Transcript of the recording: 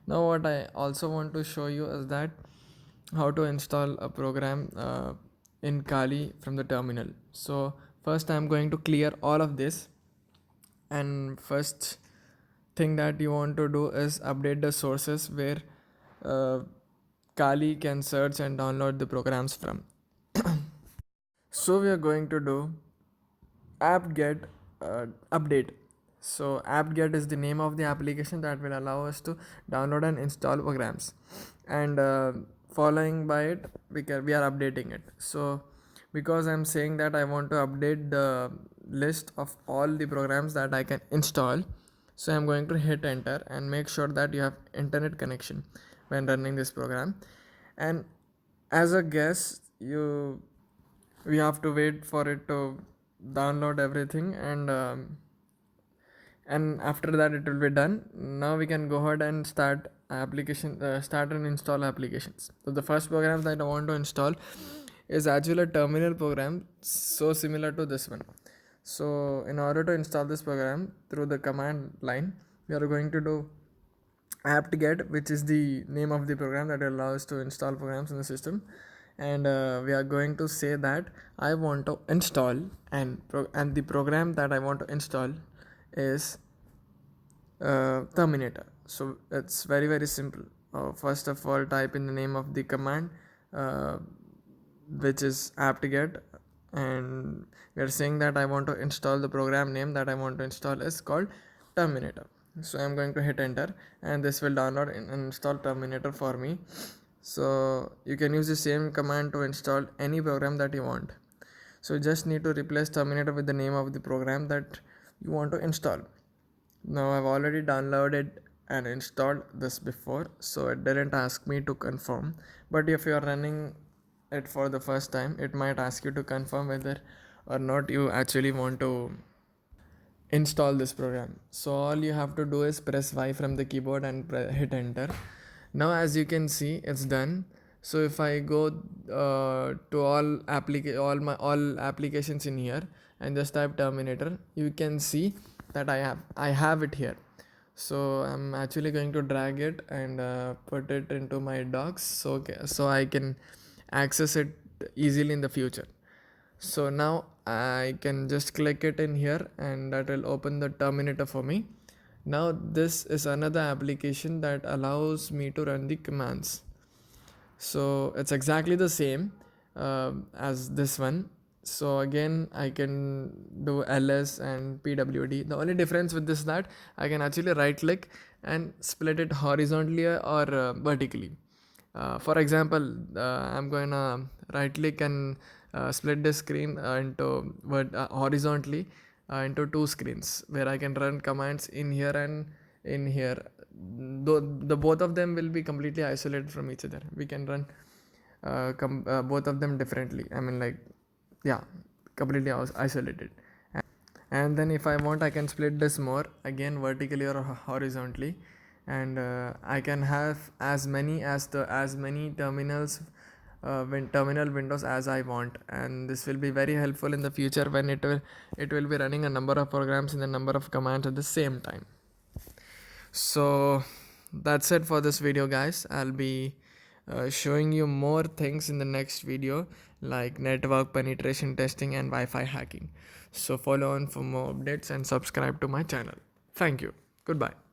Now what I also want to show you is that how to install a program in Kali from the terminal. So first I'm going to clear all of this, and first thing that you want to do is update the sources where uh, Kali can search and download the programs from. So we are going to do apt-get update. So apt-get is the name of the application that will allow us to download and install programs, and following by it we are updating it. So because I'm saying that I want to update the list of all the programs that I can install, so I'm going to hit enter and make sure that you have internet connection when running this program. And as a guest, we have to wait for it to download everything, and after that it will be done. Now we can go ahead and start and install applications. So the first program that I want to install is actually a terminal program, so similar to this one. So in order to install this program through the command line, we are going to do apt-get, which is the name of the program that allows to install programs in the system. And we are going to say that I want to install, and the program that I want to install is Terminator. So it's very simple. First of all, type in the name of the command, uh, which is apt-get, and we are saying that I want to install the program name that I want to install is called Terminator. So I'm going to hit enter, and this will download and install Terminator for me. So you can use the same command to install any program that you want. So you just need to replace Terminator with the name of the program that you want to install. Now I've already downloaded and installed this before, so it didn't ask me to confirm. But if you are running it for the first time, it might ask you to confirm whether or not you actually want to install this program. So all you have to do is press Y from the keyboard and hit enter. Now as you can see, it's done. So if I go to all applications in here and just type Terminator, you can see that I have it here. So I'm actually going to drag it and put it into my docs, so I can access it easily in the future. So now I can just click it in here, and that will open the Terminator for me. Now this is another application that allows me to run the commands. So it's exactly the same as this one. So again, I can do ls and pwd. The only difference with this is that I can actually right click and split it horizontally or vertically. For example, I'm going to right click and split the screen into horizontally into two screens, where I can run commands in here and in here. Though the both of them will be completely isolated from each other, we can run both of them differently. I mean, like, yeah, completely isolated. And then if I want, I can split this more, again vertically or horizontally, and I can have as many terminals terminal windows as I want, and this will be very helpful in the future when it will be running a number of programs in a number of commands at the same time. So that's it for this video, guys. I'll be showing you more things in the next video, like network penetration testing and Wi-Fi hacking. So follow on for more updates and subscribe to my channel. Thank you. Goodbye.